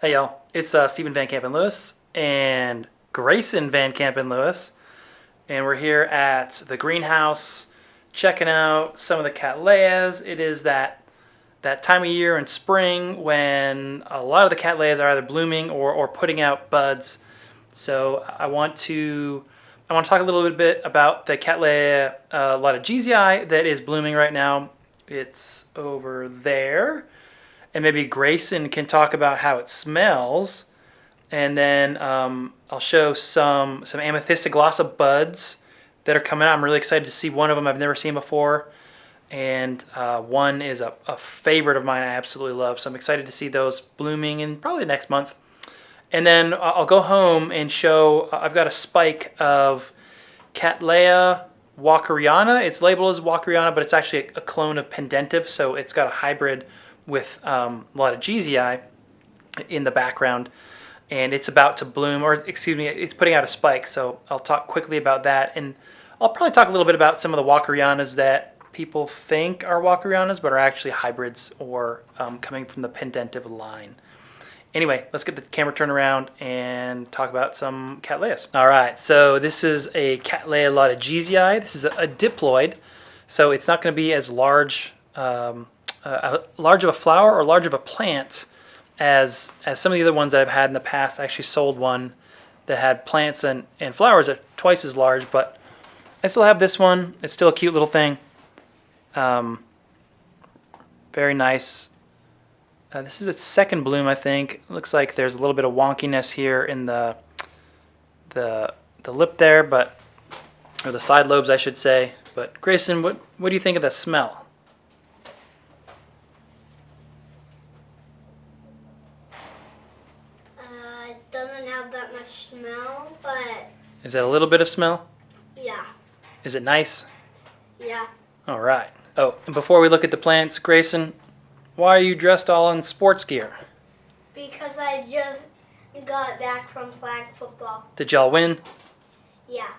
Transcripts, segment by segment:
Hey y'all, it's Stephen Van Kampen-Lewis and Grayson Van Kampen-Lewis, and we're here at the greenhouse checking out some of the Cattleyas. It is that time of year in spring when a lot of the Cattleyas are either blooming or putting out buds. So I want to talk a little bit about the Cattleya loddigesii that is blooming right now. It's over there. And maybe Grayson can talk about how it smells, and then I'll show some amethystoglossa buds that are coming out. I'm really excited to see one of them I've never seen before, and one is a favorite of mine I absolutely love. So I'm excited to see those blooming in probably next month. And then I'll go home and show, I've got a spike of Cattleya Walkeriana. It's labeled as Walkeriana, but it's actually a clone of Pendentive, so it's got a hybrid with loddigesii in the background, and it's about to bloom, or excuse me, it's putting out a spike. So I'll talk quickly about that, and I'll probably talk a little bit about some of the Walkerianas that people think are Walkerianas but are actually hybrids or coming from the Pendentive line. Anyway, let's get the camera turned around and talk about some Cattleyas. All right, so this is a Cattleya loddigesii. This is a diploid, so it's not going to be as large large of a flower or large of a plant as some of the other ones that I've had in the past. I actually sold one that had plants and flowers that are twice as large, but I still have this one. It's still a cute little thing. Very nice. This is its second bloom, I think. It looks like there's a little bit of wonkiness here in the lip there, or the side lobes, I should say. But Grayson, what do you think of the smell? Doesn't have that much smell, but... Is that a little bit of smell? Yeah. Is it nice? Yeah. All right. Oh, and before we look at the plants, Grayson, why are you dressed all in sports gear? Because I just got back from flag football. Did y'all win? Yeah.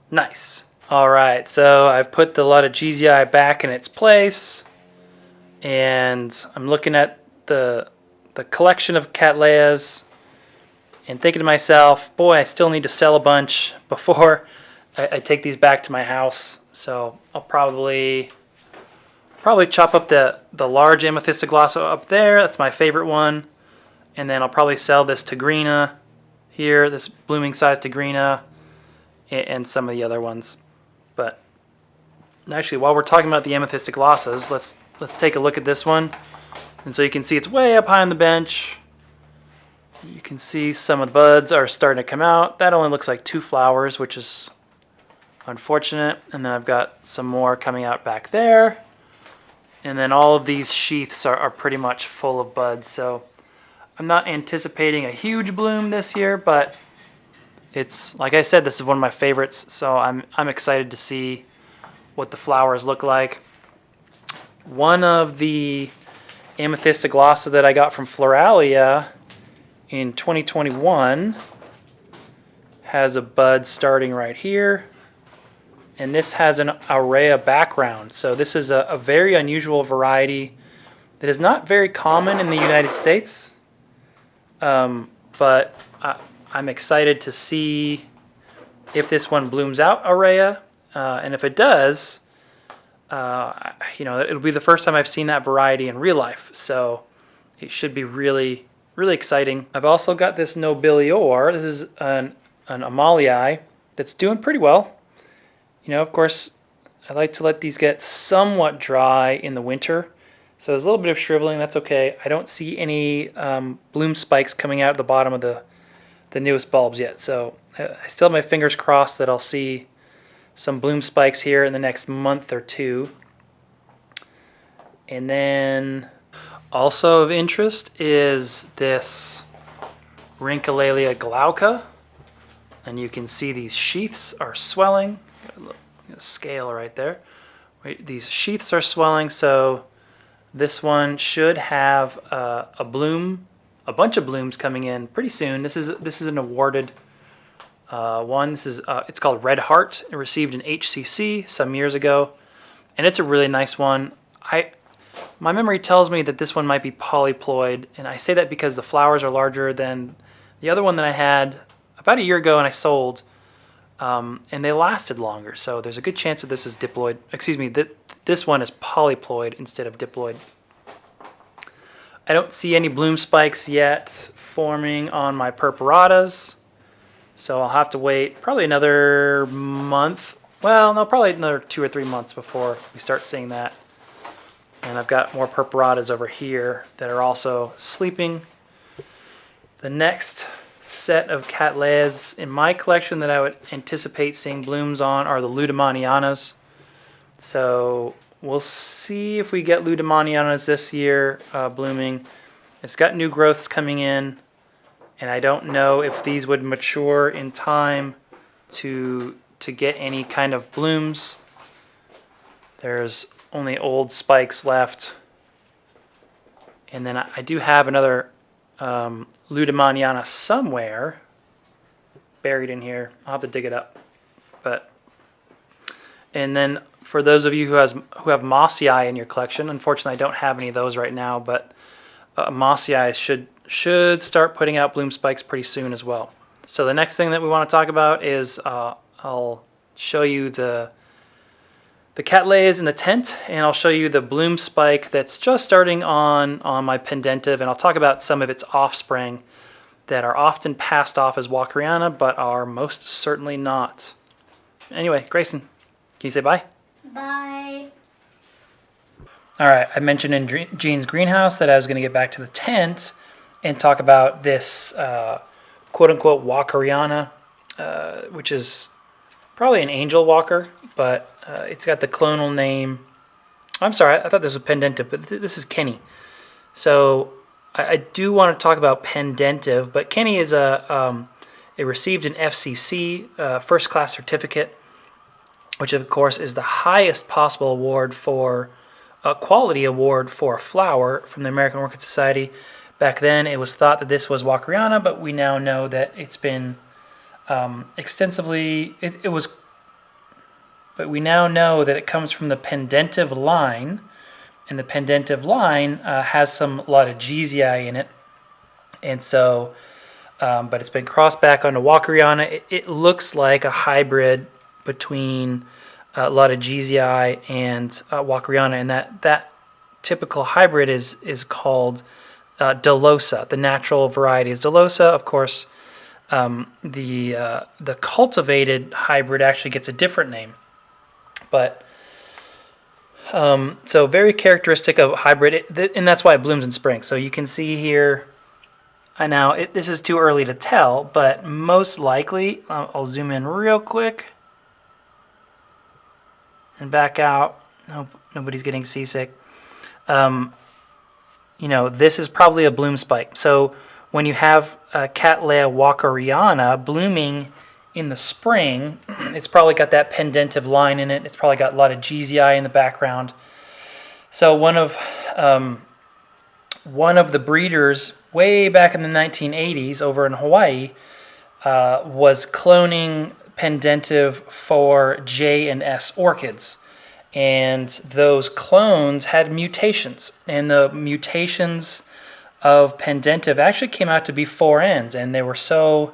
Nice. All right, so I've put the loddigesii back in its place, and I'm looking at the collection of Cattleyas and thinking to myself, boy, I still need to sell a bunch before I take these back to my house. So I'll probably chop up the large amethystoglossa up there. That's my favorite one. And then I'll probably sell this Tigrina here, this blooming size Tigrina, and some of the other ones. But actually, while we're talking about the amethystoglossas, let's take a look at this one. And so you can see it's way up high on the bench. You can see some of the buds are starting to come out. That only looks like 2 flowers, which is unfortunate. And then I've got some more coming out back there. And then all of these sheaths are pretty much full of buds. So I'm not anticipating a huge bloom this year, but it's, like I said, this is one of my favorites. So I'm excited to see what the flowers look like. One of the amethystoglossa that I got from Floralia in 2021 has a bud starting right here, and this has an aurea background. So this is a very unusual variety that is not very common in the United States, but I'm excited to see if this one blooms out aurea, and if it does, it'll be the first time I've seen that variety in real life, so it should be really, really exciting. I've also got this nobilior. This is an amalii that's doing pretty well. Of course, I like to let these get somewhat dry in the winter, so there's a little bit of shriveling. That's okay. I don't see any bloom spikes coming out at the bottom of the newest bulbs yet, so I still have my fingers crossed that I'll see some bloom spikes here in the next month or two. And then also of interest is this Rhyncholalia glauca, and you can see these sheaths are swelling. Look, a scale right there. These sheaths are swelling, so this one should have a bunch of blooms coming in pretty soon. This is an awarded one. It's called Red Heart. It received an HCC some years ago, and it's a really nice one. My memory tells me that this one might be polyploid, and I say that because the flowers are larger than the other one that I had about a year ago and I sold, and they lasted longer. So there's a good chance that this is diploid. Excuse me, that this one is polyploid instead of diploid. I don't see any bloom spikes yet forming on my purpuratas, so I'll have to wait probably another month. Well, no, probably another 2 or 3 months before we start seeing that. And I've got more purpuratas over here that are also sleeping. The next set of Cattleyas in my collection that I would anticipate seeing blooms on are the Loddigesii. So we'll see if we get Loddigesii this year blooming. It's got new growths coming in, and I don't know if these would mature in time to get any kind of blooms. There's only old spikes left. And then I do have another Loddigesii somewhere buried in here. I'll have to dig it up. And then for those of you who have Mossii in your collection, unfortunately I don't have any of those right now, but Mossii should start putting out bloom spikes pretty soon as well. So the next thing that we want to talk about is I'll show you the Cattleyas in the tent, and I'll show you the bloom spike that's just starting on my Pendentive, and I'll talk about some of its offspring that are often passed off as Walkeriana, but are most certainly not. Anyway, Grayson, can you say bye? Bye. All right, I mentioned in Gene's greenhouse that I was going to get back to the tent and talk about this quote-unquote Walkeriana, which is probably an angel walker, but it's got the clonal name. I'm sorry, I thought this was Pendentive, but this is Kenny. So I do want to talk about Pendentive, but Kenny is it received an FCC first class certificate, which of course is the highest possible award for a quality award for a flower from the American Orchid Society. Back then it was thought that this was Walkeriana, but we now know that it's been extensively, but we now know that it comes from the Pendentive line, and the Pendentive line has some loddigesii in it, and so, but it's been crossed back onto Walkeriana. It looks like a hybrid between loddigesii and Walkeriana, and that typical hybrid is dolosa. The natural variety is dolosa, of course. The cultivated hybrid actually gets a different name, but so very characteristic of hybrid, and that's why it blooms in spring. So you can see here. Now this is too early to tell, but most likely I'll zoom in real quick and back out. Hope nobody's getting seasick. This is probably a bloom spike. So when you have Cattleya walkeriana blooming in the spring, it's probably got that Pendentive line in it. It's probably got loddigesii in the background. So one of the breeders way back in the 1980s over in Hawaii was cloning Pendentive for J and S orchids. And those clones had mutations, and the mutations of Pendentive actually came out to be 4Ns, and they were so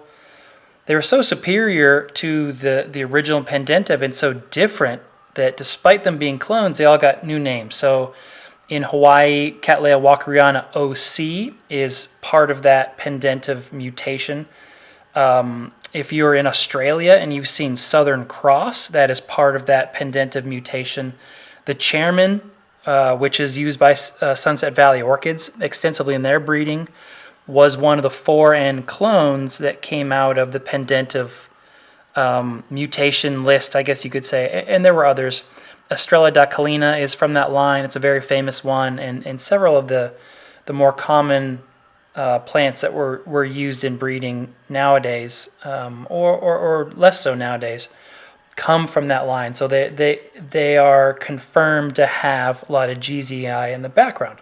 superior to the original Pendentive and so different that despite them being clones, they all got new names. So in Hawaii, Cattleya walkeriana OC is part of that Pendentive mutation. If you're in Australia and you've seen Southern Cross, that is part of that Pendentive mutation. The Chairman, which is used by Sunset Valley Orchids extensively in their breeding, was one of the 4N clones that came out of the Pendentive mutation list, I guess you could say. And there were others. Estrella dacalina is from that line. It's a very famous one. And several of the more common plants that were used in breeding nowadays, or less so nowadays, come from that line. So they are confirmed to have loddigesii in the background.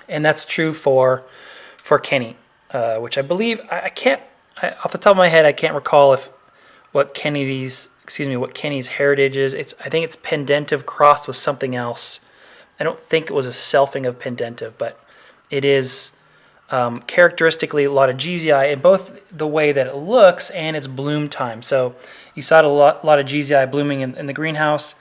And that's true for Kenny, which I believe, off the top of my head, I can't recall what Kenny's heritage is. I think it's Pendentive crossed with something else, I don't think it was a selfing of Pendentive, but it is characteristically loddigesii in both the way that it looks and its bloom time. So you saw loddigesii blooming in the greenhouse.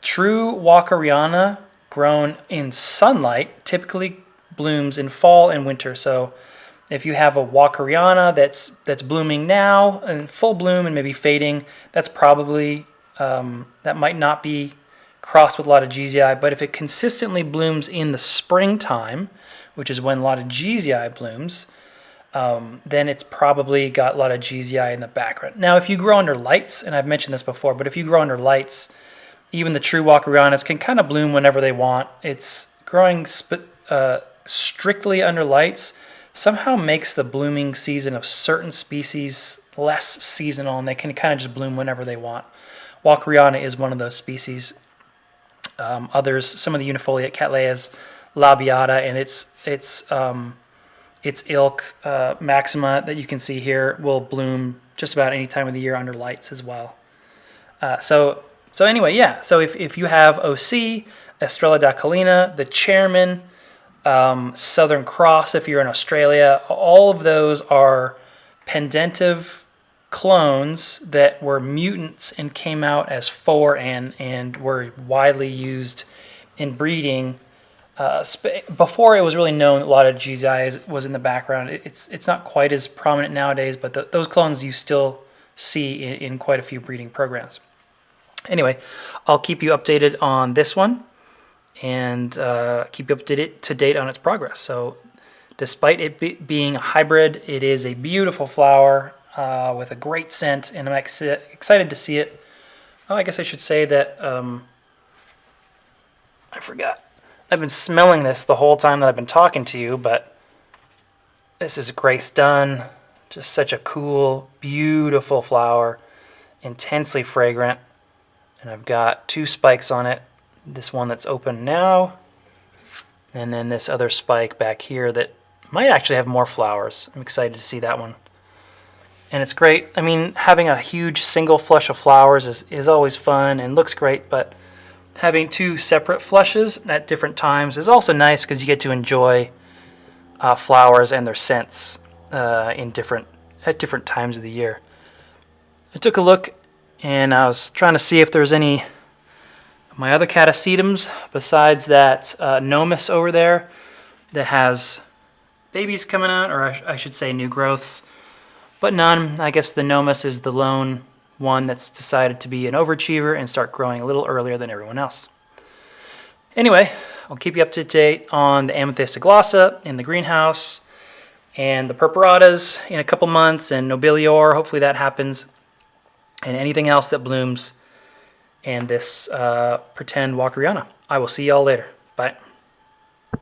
True Walkeriana grown in sunlight typically blooms in fall and winter. So if you have a Walkeriana that's blooming now in full bloom and maybe fading, that's probably that might not be crossed with loddigesii. But if it consistently blooms in the springtime, which is when loddigesii blooms, then it's probably got loddigesii in the background. Now, if you grow under lights, and I've mentioned this before, but if you grow under lights, even the true Walkerianas can kind of bloom whenever they want. It's growing strictly under lights somehow makes the blooming season of certain species less seasonal, and they can kind of just bloom whenever they want. Walkeriana is one of those species. Others, some of the unifoliate Cattleyas, labiata, and its ilk maxima that you can see here will bloom just about any time of the year under lights as well. So anyway, yeah. So if you have OC, Estrella dacalina, the chairman, Southern Cross, if you're in Australia, all of those are pendentive clones that were mutants and came out as foran and were widely used in breeding. Before it was really known that loddigesii was in the background. It's not quite as prominent nowadays, but those clones you still see in quite a few breeding programs. Anyway, I'll keep you updated on this one and keep you up to date on its progress. So despite it being a hybrid, it is a beautiful flower with a great scent, and I'm excited to see it. Oh, I guess I should say that I forgot. I've been smelling this the whole time that I've been talking to you, but this is Grace Dunn. Just such a cool, beautiful flower, intensely fragrant. And I've got 2 spikes on it. This one that's open now, and then this other spike back here that might actually have more flowers. I'm excited to see that one. And it's great. I mean, having a huge single flush of flowers is always fun and looks great, but having 2 separate flushes at different times is also nice because you get to enjoy flowers and their scents at different times of the year. I took a look and I was trying to see if there's any of my other catasetums besides that Nomus over there that has babies coming out, or I should say new growths, but none. I guess the Nomus is the lone one that's decided to be an overachiever and start growing a little earlier than everyone else. Anyway, I'll keep you up to date on the Amethysta glossa in the greenhouse and the purpuratas in a couple months, and Nobilior, hopefully that happens, and anything else that blooms, and this pretend Walkeriana. I will see y'all later. Bye.